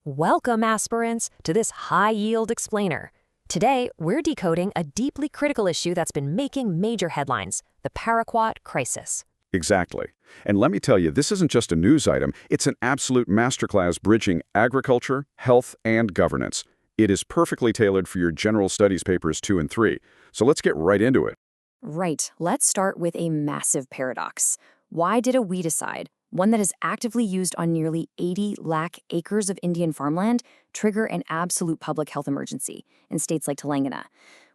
Welcome, aspirants, to this high-yield explainer. Today, we're decoding a deeply critical issue that's been making major headlines, the Paraquat crisis. Exactly. And let me tell you, this isn't just a news item, it's an absolute masterclass bridging agriculture, health, and governance. It is perfectly tailored for your general studies papers 2 and 3. So let's get right into it. Right, let's start with a massive paradox. Why did a weedicide, one that is actively used on nearly 80 lakh acres of Indian farmland, trigger an absolute public health emergency in states like Telangana?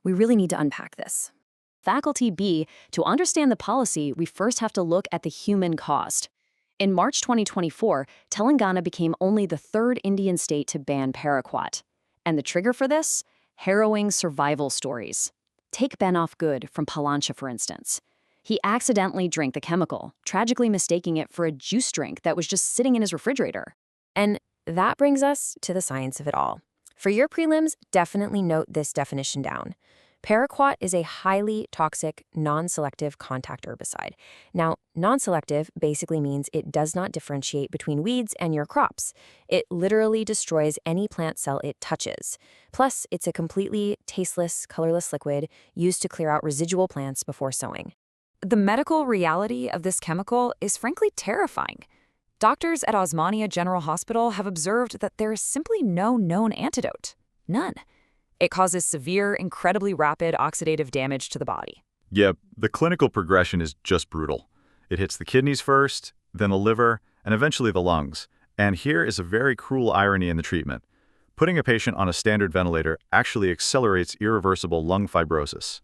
We really need to unpack this. Faculty B, to understand the policy, we first have to look at the human cost. In March 2024, Telangana became only the third Indian state to ban Paraquat. And the trigger for this? Harrowing survival stories. Take Benoff Good from Palancha, for instance. He accidentally drank the chemical, tragically mistaking it for a juice drink that was just sitting in his refrigerator. And that brings us to the science of it all. For your prelims, definitely note this definition down. Paraquat is a highly toxic, non-selective contact herbicide. Now, non-selective basically means it does not differentiate between weeds and your crops. It literally destroys any plant cell it touches. Plus, it's a completely tasteless, colorless liquid used to clear out residual plants before sowing. The medical reality of this chemical is frankly terrifying. Doctors at Osmania General Hospital have observed that there is simply no known antidote. None. It causes severe, incredibly rapid oxidative damage to the body. Yeah, the clinical progression is just brutal. It hits the kidneys first, then the liver, and eventually the lungs. And here is a very cruel irony in the treatment. Putting a patient on a standard ventilator actually accelerates irreversible lung fibrosis.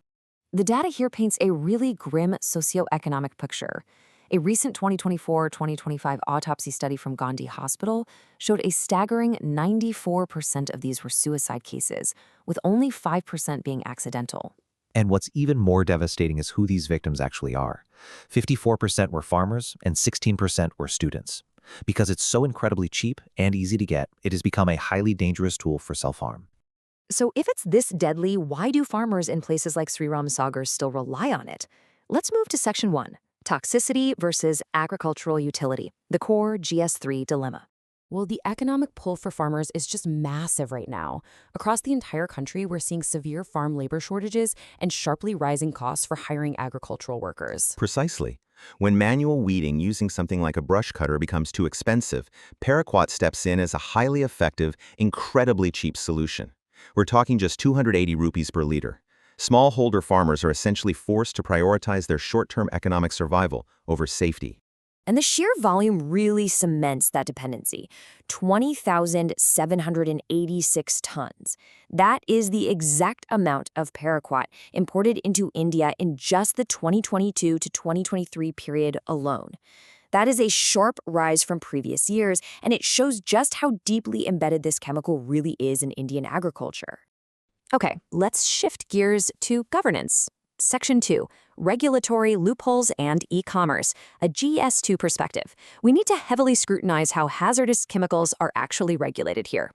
The data here paints a really grim socioeconomic picture. A recent 2024-2025 autopsy study from Gandhi Hospital showed a staggering 94% of these were suicide cases, with only 5% being accidental. And what's even more devastating is who these victims actually are. 54% were farmers and 16% were students. Because it's so incredibly cheap and easy to get, it has become a highly dangerous tool for self-harm. So if it's this deadly, why do farmers in places like Sriram Sagar still rely on it? Let's move to Section 1. Toxicity versus agricultural utility, the core GS3 dilemma. Well, the economic pull for farmers is just massive right now. Across the entire country, we're seeing severe farm labor shortages and sharply rising costs for hiring agricultural workers. Precisely. When manual weeding using something like a brush cutter becomes too expensive, Paraquat steps in as a highly effective, incredibly cheap solution. We're talking just 280 rupees per liter. Smallholder farmers are essentially forced to prioritize their short-term economic survival over safety. And the sheer volume really cements that dependency. 20,786 tons. That is the exact amount of Paraquat imported into India in just the 2022 to 2023 period alone. That is a sharp rise from previous years, and it shows just how deeply embedded this chemical really is in Indian agriculture. Okay, let's shift gears to governance. Section 2, regulatory loopholes and e-commerce, a GS2 perspective. We need to heavily scrutinize how hazardous chemicals are actually regulated here.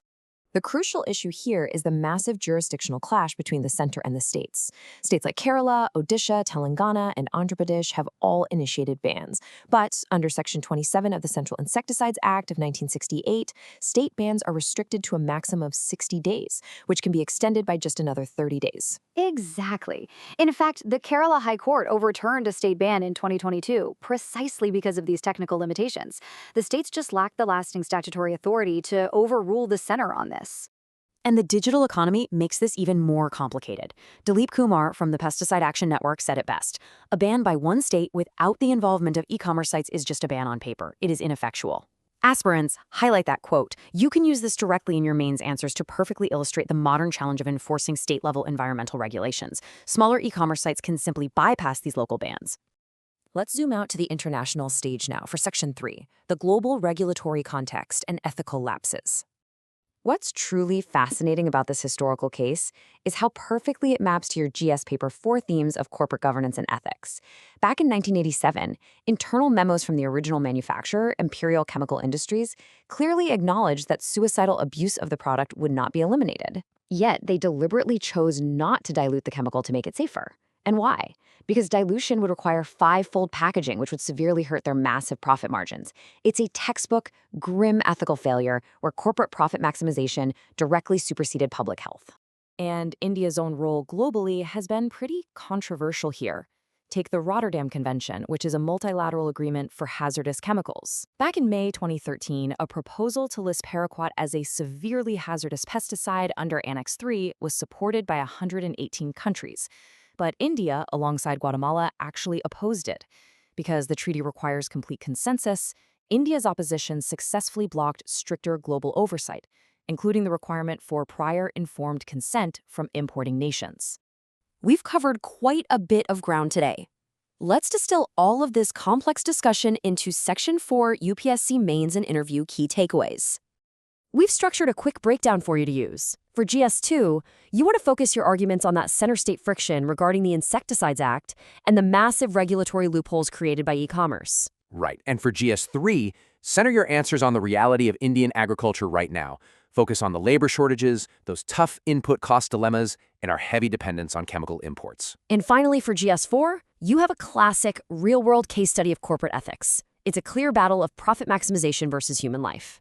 The crucial issue here is the massive jurisdictional clash between the center and the states. States like Kerala, Odisha, Telangana, and Andhra Pradesh have all initiated bans. But under Section 27 of the Central Insecticides Act of 1968, state bans are restricted to a maximum of 60 days, which can be extended by just another 30 days. Exactly. In fact, the Kerala High Court overturned a state ban in 2022 precisely because of these technical limitations. The states just lack the lasting statutory authority to overrule the center on this. And the digital economy makes this even more complicated. Dilip Kumar from the Pesticide Action Network said it best. A ban by one state without the involvement of e-commerce sites is just a ban on paper. It is ineffectual. Aspirants, highlight that quote. You can use this directly in your mains answers to perfectly illustrate the modern challenge of enforcing state-level environmental regulations. Smaller e-commerce sites can simply bypass these local bans. Let's zoom out to the international stage now for Section 3, the global regulatory context and ethical lapses. What's truly fascinating about this historical case is how perfectly it maps to your GS paper 4 themes of corporate governance and ethics. Back in 1987, internal memos from the original manufacturer, Imperial Chemical Industries, clearly acknowledged that suicidal abuse of the product would not be eliminated. Yet, they deliberately chose not to dilute the chemical to make it safer. And why? Because dilution would require five-fold packaging, which would severely hurt their massive profit margins. It's a textbook, grim ethical failure where corporate profit maximization directly superseded public health. And India's own role globally has been pretty controversial here. Take the Rotterdam Convention, which is a multilateral agreement for hazardous chemicals. Back in May 2013, a proposal to list Paraquat as a severely hazardous pesticide under Annex 3 was supported by 118 countries. But India, alongside Guatemala, actually opposed it. Because the treaty requires complete consensus, India's opposition successfully blocked stricter global oversight, including the requirement for prior informed consent from importing nations. We've covered quite a bit of ground today. Let's distill all of this complex discussion into Section 4 UPSC Mains and Interview Key Takeaways. We've structured a quick breakdown for you to use. For GS2, you want to focus your arguments on that center-state friction regarding the Insecticides Act and the massive regulatory loopholes created by e-commerce. Right. And for GS3, center your answers on the reality of Indian agriculture right now. Focus on the labor shortages, those tough input cost dilemmas, and our heavy dependence on chemical imports. And finally, for GS4, you have a classic, real-world case study of corporate ethics. It's a clear battle of profit maximization versus human life.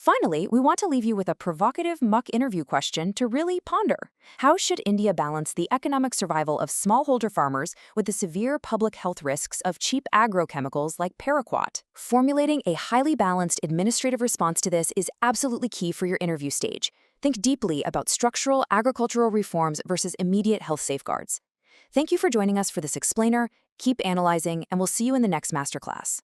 Finally, we want to leave you with a provocative mock interview question to really ponder. How should India balance the economic survival of smallholder farmers with the severe public health risks of cheap agrochemicals like Paraquat? Formulating a highly balanced administrative response to this is absolutely key for your interview stage. Think deeply about structural agricultural reforms versus immediate health safeguards. Thank you for joining us for this explainer. Keep analyzing, and we'll see you in the next masterclass.